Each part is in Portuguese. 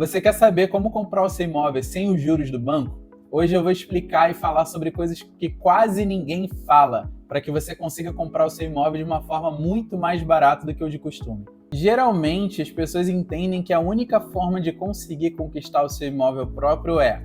Você quer saber como comprar o seu imóvel sem os juros do banco? Hoje eu vou explicar e falar sobre coisas que quase ninguém fala, para que você consiga comprar o seu imóvel de uma forma muito mais barata do que o de costume. Geralmente, as pessoas entendem que a única forma de conseguir conquistar o seu imóvel próprio é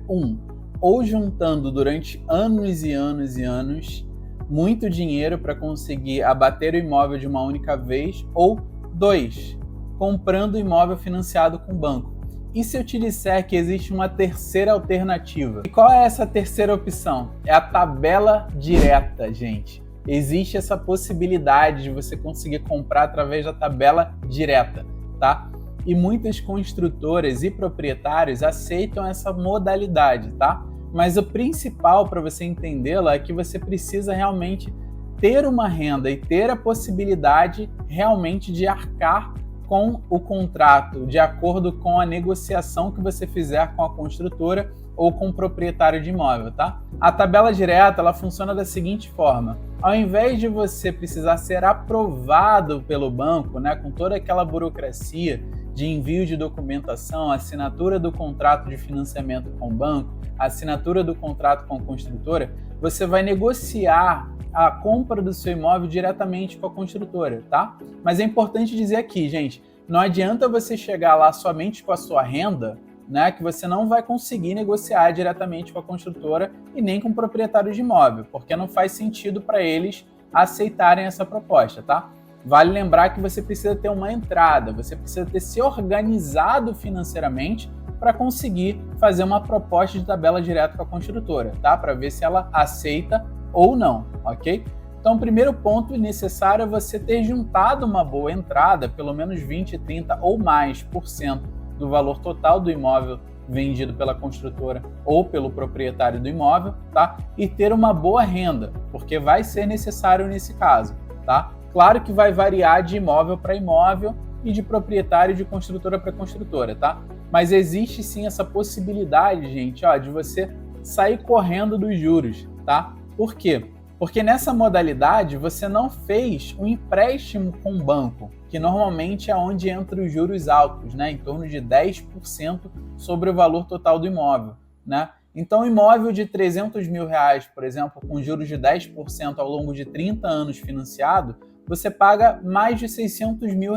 ou juntando durante anos e anos e anos muito dinheiro para conseguir abater o imóvel de uma única vez, ou 2, comprando o imóvel financiado com o banco. E se eu te disser que existe uma terceira alternativa? E qual é essa terceira opção? É a tabela direta, gente. Existe essa possibilidade de você conseguir comprar através da tabela direta, tá? E muitas construtoras e proprietários aceitam essa modalidade, tá? Mas o principal para você entendê-la é que você precisa realmente ter uma renda e ter a possibilidade realmente de arcar com o contrato, de acordo com a negociação que você fizer com a construtora ou com o proprietário de imóvel, tá? A tabela direta, ela funciona da seguinte forma: ao invés de você precisar ser aprovado pelo banco, né, com toda aquela burocracia de envio de documentação, assinatura do contrato de financiamento com o banco, assinatura do contrato com a construtora, você vai negociar a compra do seu imóvel diretamente com a construtora, tá? Mas é importante dizer aqui, gente, não adianta você chegar lá somente com a sua renda, né, que você não vai conseguir negociar diretamente com a construtora e nem com o proprietário de imóvel, porque não faz sentido para eles aceitarem essa proposta, tá? Vale lembrar que você precisa ter uma entrada, você precisa ter se organizado financeiramente para conseguir fazer uma proposta de tabela direta com a construtora, tá? Para ver se ela aceita ou não, ok? Então, o primeiro ponto necessário é você ter juntado uma boa entrada, pelo menos 20, 30 ou mais por cento do valor total do imóvel vendido pela construtora ou pelo proprietário do imóvel, tá? E ter uma boa renda, porque vai ser necessário nesse caso, tá? Claro que vai variar de imóvel para imóvel e de proprietário de construtora para construtora, tá? Mas existe sim essa possibilidade, gente, de você sair correndo dos juros, tá? Por quê? Porque nessa modalidade você não fez um empréstimo com o banco, que normalmente é onde entram os juros altos, né? Em torno de 10% sobre o valor total do imóvel, né? Então, um imóvel de R$300 mil, por exemplo, com juros de 10% ao longo de 30 anos financiado, você paga mais de R$600 mil.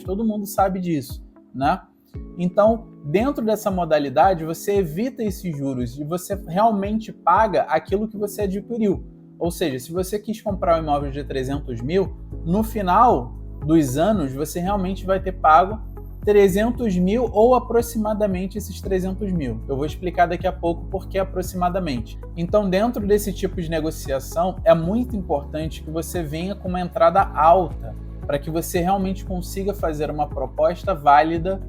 Todo mundo sabe disso, né? Então, dentro dessa modalidade, você evita esses juros e você realmente paga aquilo que você adquiriu. Ou seja, se você quis comprar um imóvel de 300 mil, no final dos anos você realmente vai ter pago 300 mil ou aproximadamente esses 300 mil. Eu vou explicar daqui a pouco por que aproximadamente. Então, dentro desse tipo de negociação, é muito importante que você venha com uma entrada alta para que você realmente consiga fazer uma proposta válida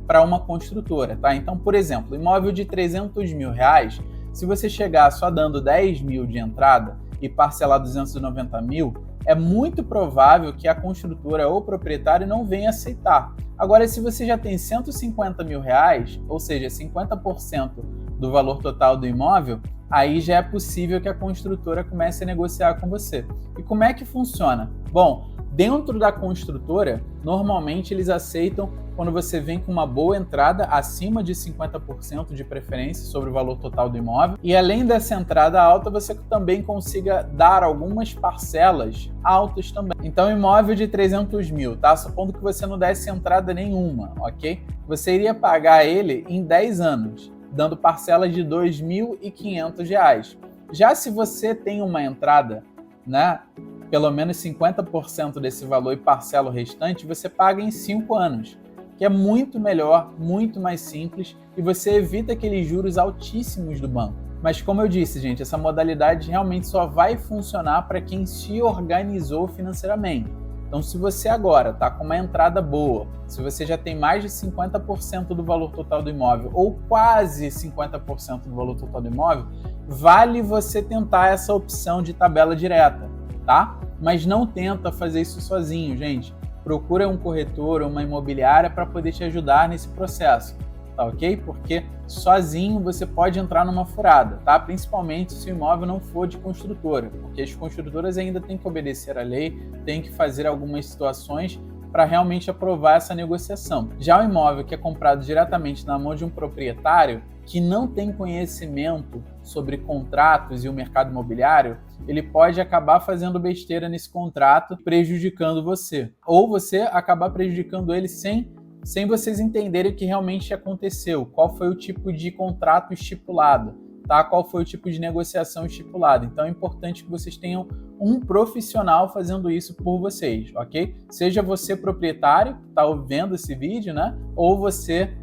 para uma construtora, tá? Então, por exemplo, imóvel de 300 mil reais, se você chegar só dando 10 mil de entrada e parcelar 290 mil, é muito provável que a construtora ou o proprietário não venha aceitar. Agora, se você já tem 150 mil reais, ou seja, 50% do valor total do imóvel, aí já é possível que a construtora comece a negociar com você. E como é que funciona? Bom, dentro da construtora, normalmente eles aceitam quando você vem com uma boa entrada, acima de 50% de preferência sobre o valor total do imóvel. E além dessa entrada alta, você também consiga dar algumas parcelas altas também. Então, imóvel de 300 mil, tá? Supondo que você não desse entrada nenhuma, ok? Você iria pagar ele em 10 anos, dando parcelas de R$ 2.500. Já se você tem uma entrada, né, pelo menos 50% desse valor e parcela o restante, você paga em 5 anos, que é muito melhor, muito mais simples e você evita aqueles juros altíssimos do banco. Mas como eu disse, gente, essa modalidade realmente só vai funcionar para quem se organizou financeiramente. Então, se você agora está com uma entrada boa, se você já tem mais de 50% do valor total do imóvel ou quase 50% do valor total do imóvel, vale você tentar essa opção de tabela direta, tá? Mas não tenta fazer isso sozinho, gente. Procura um corretor ou uma imobiliária para poder te ajudar nesse processo, tá ok? Porque sozinho você pode entrar numa furada, tá? Principalmente se o imóvel não for de construtora, porque as construtoras ainda têm que obedecer à lei, têm que fazer algumas situações para realmente aprovar essa negociação. Já o imóvel que é comprado diretamente na mão de um proprietário que não tem conhecimento sobre contratos e o mercado imobiliário, ele pode acabar fazendo besteira nesse contrato, prejudicando você. Ou você acabar prejudicando ele sem vocês entenderem o que realmente aconteceu, qual foi o tipo de contrato estipulado, tá? Qual foi o tipo de negociação estipulado. Então é importante que vocês tenham um profissional fazendo isso por vocês, ok? Seja você proprietário, que está vendo esse vídeo, né? Ou você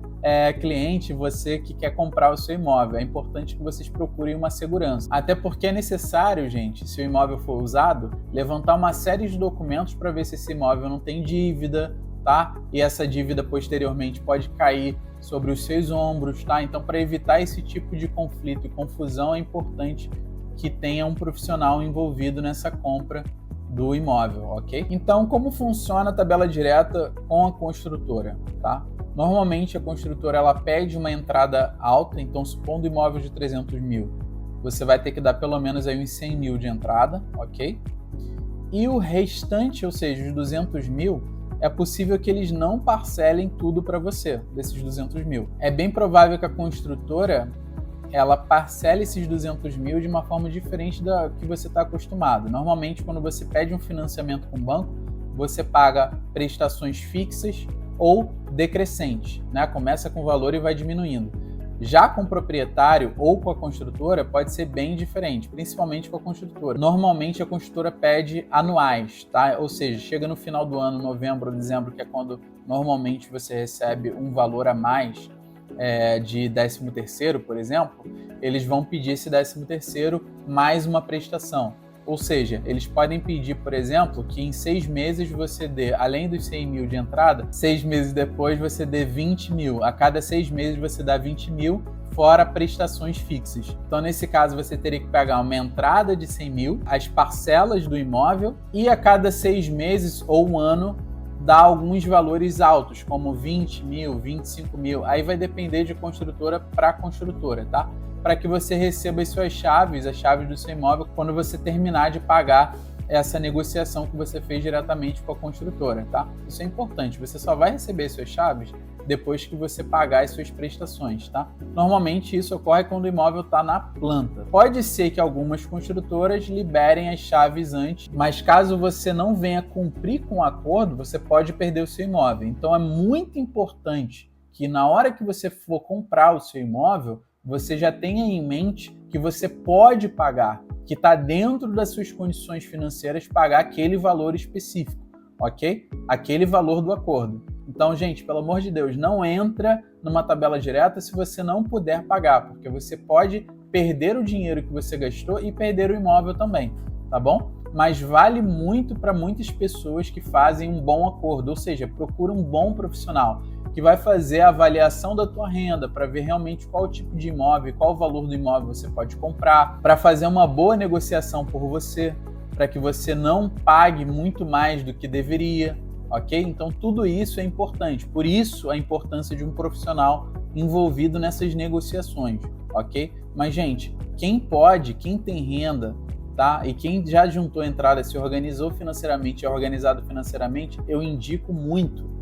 cliente, você que quer comprar o seu imóvel. É importante que vocês procurem uma segurança. Até porque é necessário, gente, se o imóvel for usado, levantar uma série de documentos para ver se esse imóvel não tem dívida, tá? E essa dívida posteriormente pode cair sobre os seus ombros, tá? Então, para evitar esse tipo de conflito e confusão, é importante que tenha um profissional envolvido nessa compra do imóvel, ok? Então, como funciona a tabela direta com a construtora, tá? Normalmente, a construtora ela pede uma entrada alta, então, supondo imóvel de 300 mil, você vai ter que dar pelo menos aí uns 100 mil de entrada, ok? E o restante, ou seja, os 200 mil, é possível que eles não parcelem tudo para você, desses 200 mil. É bem provável que a construtora ela parcele esses 200 mil de uma forma diferente da que você está acostumado. Normalmente, quando você pede um financiamento com o banco, você paga prestações fixas ou decrescentes, né? Começa com valor e vai diminuindo. Já com o proprietário ou com a construtora, pode ser bem diferente, principalmente com a construtora. Normalmente, a construtora pede anuais, tá? Ou seja, chega no final do ano, novembro ou dezembro, que é quando normalmente você recebe um valor a mais de 13º, por exemplo, eles vão pedir esse 13º mais uma prestação. Ou seja, eles podem pedir, por exemplo, que em 6 meses você dê, além dos 100 mil de entrada, 6 meses depois você dê 20 mil. A cada 6 meses você dá 20 mil, fora prestações fixas. Então, nesse caso, você teria que pagar uma entrada de 100 mil, as parcelas do imóvel, e a cada 6 meses ou um ano, dá alguns valores altos, como 20 mil, 25 mil. Aí vai depender de construtora para construtora, tá? Para que você receba as suas chaves, as chaves do seu imóvel, quando você terminar de pagar essa negociação que você fez diretamente com a construtora, tá? Isso é importante, você só vai receber as suas chaves depois que você pagar as suas prestações, tá? Normalmente isso ocorre quando o imóvel está na planta. Pode ser que algumas construtoras liberem as chaves antes, mas caso você não venha cumprir com o acordo, você pode perder o seu imóvel. Então é muito importante que na hora que você for comprar o seu imóvel, você já tenha em mente que você pode pagar, que está dentro das suas condições financeiras pagar aquele valor específico, ok? Aquele valor do acordo. Então, gente, pelo amor de Deus, não entra numa tabela direta se você não puder pagar, porque você pode perder o dinheiro que você gastou e perder o imóvel também, tá bom? Mas vale muito para muitas pessoas que fazem um bom acordo, ou seja, procura um bom profissional que vai fazer a avaliação da tua renda para ver realmente qual tipo de imóvel, qual o valor do imóvel você pode comprar, para fazer uma boa negociação por você, para que você não pague muito mais do que deveria, ok? Então tudo isso é importante, por isso a importância de um profissional envolvido nessas negociações, ok? Mas, gente, quem pode, quem tem renda, tá? E quem já juntou entrada, se organizou financeiramente, é organizado financeiramente, eu indico muito,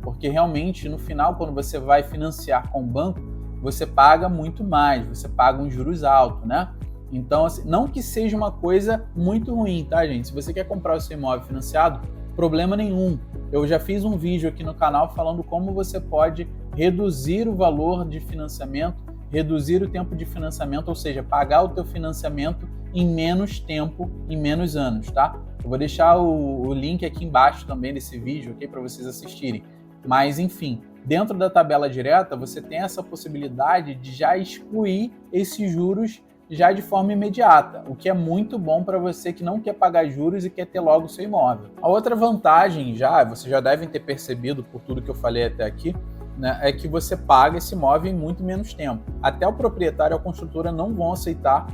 porque realmente no final, quando você vai financiar com o banco, você paga muito mais, você paga uns juros altos, né? Então, assim, não que seja uma coisa muito ruim, tá, gente? Se você quer comprar o seu imóvel financiado, problema nenhum. Eu já fiz um vídeo aqui no canal falando como você pode reduzir o valor de financiamento, reduzir o tempo de financiamento, ou seja, pagar o teu financiamento em menos tempo, em menos anos, tá? Eu vou deixar o link aqui embaixo também desse vídeo, ok? Para vocês assistirem. Mas, enfim, dentro da tabela direta, você tem essa possibilidade de já excluir esses juros já de forma imediata, o que é muito bom para você que não quer pagar juros e quer ter logo o seu imóvel. A outra vantagem, vocês já devem ter percebido por tudo que eu falei até aqui, né, é que você paga esse imóvel em muito menos tempo. Até o proprietário e a construtora não vão aceitar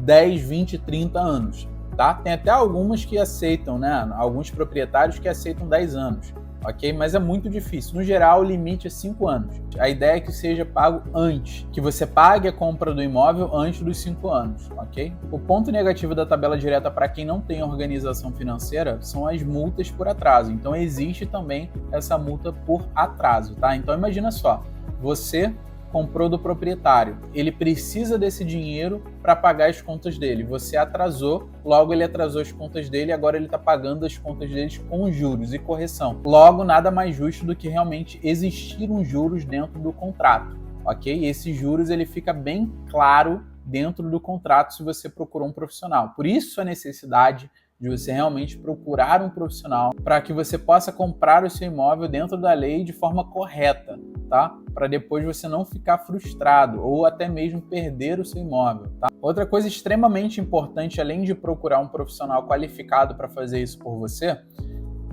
10, 20, 30 anos, tá? Tem até algumas que aceitam, né? Alguns proprietários que aceitam 10 anos. ok? Mas é muito difícil. No geral, o limite é 5 anos. A ideia é que seja pago antes, que você pague a compra do imóvel antes dos 5 anos, ok? O ponto negativo da tabela direta para quem não tem organização financeira são as multas por atraso. Então existe também essa multa por atraso, tá? Então imagina só, você comprou do proprietário, ele precisa desse dinheiro para pagar as contas dele. Você atrasou, logo ele atrasou as contas dele, agora ele está pagando as contas deles com juros e correção. Logo, nada mais justo do que realmente existir um juros dentro do contrato, ok? E esse juros ele fica bem claro dentro do contrato se você procurou um profissional. Por isso a necessidade de você realmente procurar um profissional para que você possa comprar o seu imóvel dentro da lei de forma correta, tá? Para depois você não ficar frustrado ou até mesmo perder o seu imóvel, tá? Outra coisa extremamente importante, além de procurar um profissional qualificado para fazer isso por você,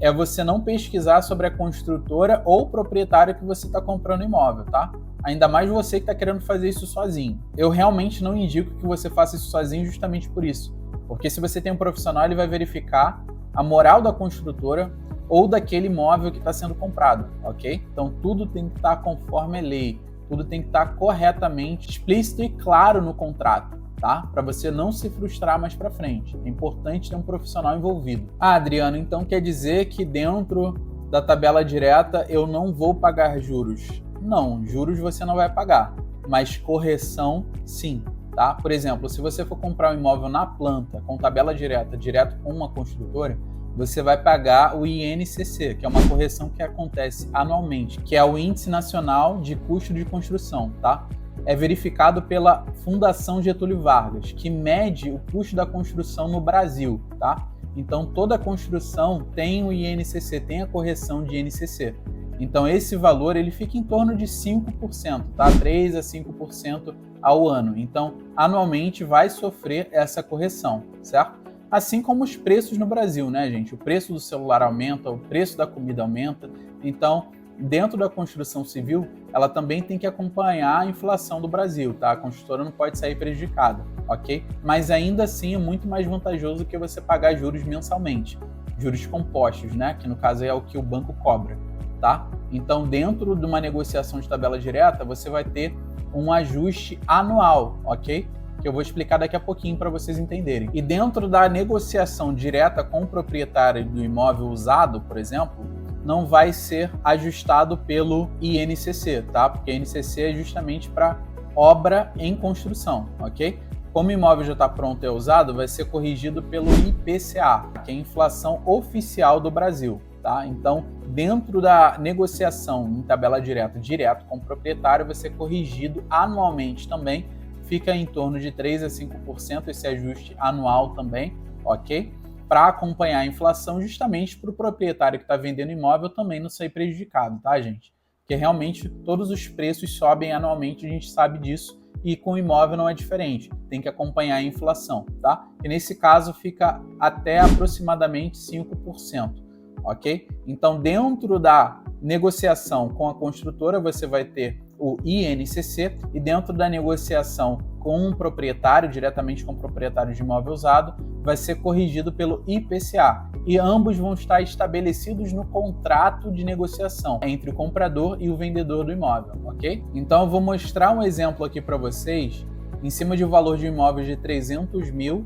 é você não pesquisar sobre a construtora ou proprietário que você está comprando imóvel, tá? Ainda mais você que está querendo fazer isso sozinho. Eu realmente não indico que você faça isso sozinho justamente por isso. Porque se você tem um profissional, ele vai verificar a moral da construtora ou daquele imóvel que está sendo comprado, ok? Então tudo tem que estar conforme a lei, tudo tem que estar corretamente explícito e claro no contrato, tá? Para você não se frustrar mais para frente. É importante ter um profissional envolvido. Ah, Adriano, então quer dizer que dentro da tabela direta eu não vou pagar juros? Não, juros você não vai pagar, mas correção sim. Tá? Por exemplo, se você for comprar um imóvel na planta, com tabela direta, direto com uma construtora, você vai pagar o INCC, que é uma correção que acontece anualmente, que é o Índice Nacional de Custo de Construção, tá? É verificado pela Fundação Getúlio Vargas, que mede o custo da construção no Brasil, tá? Então, toda construção tem o INCC, tem a correção de INCC. Então, esse valor ele fica em torno de 5%, tá? 3 a 5% ao ano. Então, anualmente vai sofrer essa correção, certo? Assim como os preços no Brasil, né, gente? O preço do celular aumenta, o preço da comida aumenta. Então, dentro da construção civil, ela também tem que acompanhar a inflação do Brasil, tá? A construtora não pode sair prejudicada, ok? Mas ainda assim é muito mais vantajoso que você pagar juros mensalmente. Juros compostos, né? Que no caso é o que o banco cobra, tá? Então, dentro de uma negociação de tabela direta, você vai ter um ajuste anual, ok? Que eu vou explicar daqui a pouquinho para vocês entenderem. E dentro da negociação direta com o proprietário do imóvel usado, por exemplo, não vai ser ajustado pelo INCC, tá? Porque INCC é justamente para obra em construção, ok? Como o imóvel já está pronto e é usado, vai ser corrigido pelo IPCA, que é a inflação oficial do Brasil. Tá? Então, dentro da negociação em tabela direta, direto com o proprietário, vai ser corrigido anualmente também, fica em torno de 3 a 5% esse ajuste anual também, ok? Para acompanhar a inflação, justamente para o proprietário que está vendendo imóvel também não sair prejudicado, tá, gente? Porque realmente todos os preços sobem anualmente, a gente sabe disso, e com o imóvel não é diferente, tem que acompanhar a inflação, tá? E nesse caso fica até aproximadamente 5%. Ok? Então, dentro da negociação com a construtora, você vai ter o INCC e dentro da negociação com um proprietário, diretamente com o proprietário de imóvel usado, vai ser corrigido pelo IPCA. E ambos vão estar estabelecidos no contrato de negociação entre o comprador e o vendedor do imóvel, ok? Então, eu vou mostrar um exemplo aqui para vocês, em cima de um valor de imóvel de 300 mil,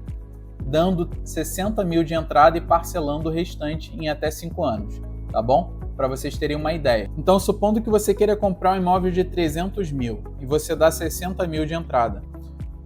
dando 60 mil de entrada e parcelando o restante em até 5 anos, tá bom? Para vocês terem uma ideia. Então, supondo que você queira comprar um imóvel de 300 mil e você dá 60 mil de entrada.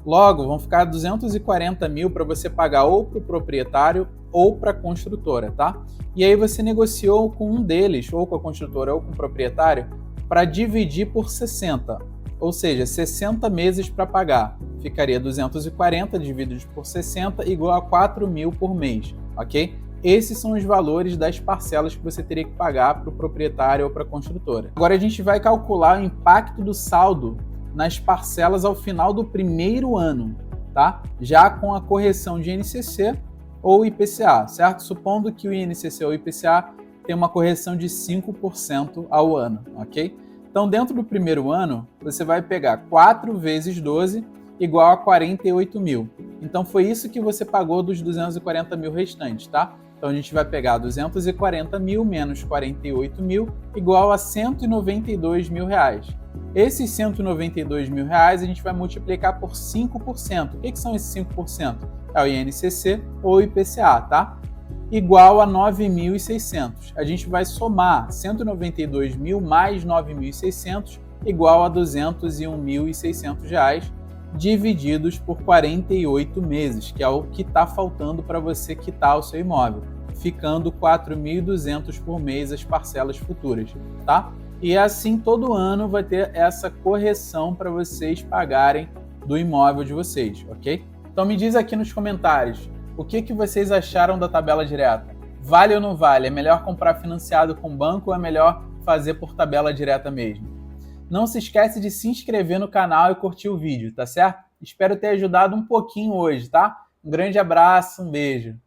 Logo, vão ficar 240 mil para você pagar ou para o proprietário ou para a construtora, tá? E aí você negociou com um deles, ou com a construtora ou com o proprietário, para dividir por 60, ou seja, 60 meses para pagar. Ficaria 240 divididos por 60 igual a 4 mil por mês, ok? Esses são os valores das parcelas que você teria que pagar para o proprietário ou para a construtora. Agora a gente vai calcular o impacto do saldo nas parcelas ao final do primeiro ano, tá? Já com a correção de INCC ou IPCA, certo? Supondo que o INCC ou IPCA tem uma correção de 5% ao ano, ok? Então, dentro do primeiro ano, você vai pegar 4 vezes 12 igual a 48 mil. Então, foi isso que você pagou dos 240 mil restantes, tá? Então a gente vai pegar 240 mil menos 48 mil igual a 192 mil reais. Esses 192 mil reais a gente vai multiplicar por 5%. O que são esses 5%? É o INCC ou IPCA, tá? Igual a 9.600. A gente vai somar 192 mil mais 9.600 igual a 201.600 reais divididos por 48 meses, que é o que está faltando para você quitar o seu imóvel, ficando 4.200 por mês as parcelas futuras, tá? E assim todo ano vai ter essa correção para vocês pagarem do imóvel de vocês, ok? Então me diz aqui nos comentários o que vocês acharam da tabela direta. Vale ou não vale? É melhor comprar financiado com banco ou é melhor fazer por tabela direta mesmo? Não se esquece de se inscrever no canal e curtir o vídeo, tá certo? Espero ter ajudado um pouquinho hoje, tá? Um grande abraço, um beijo.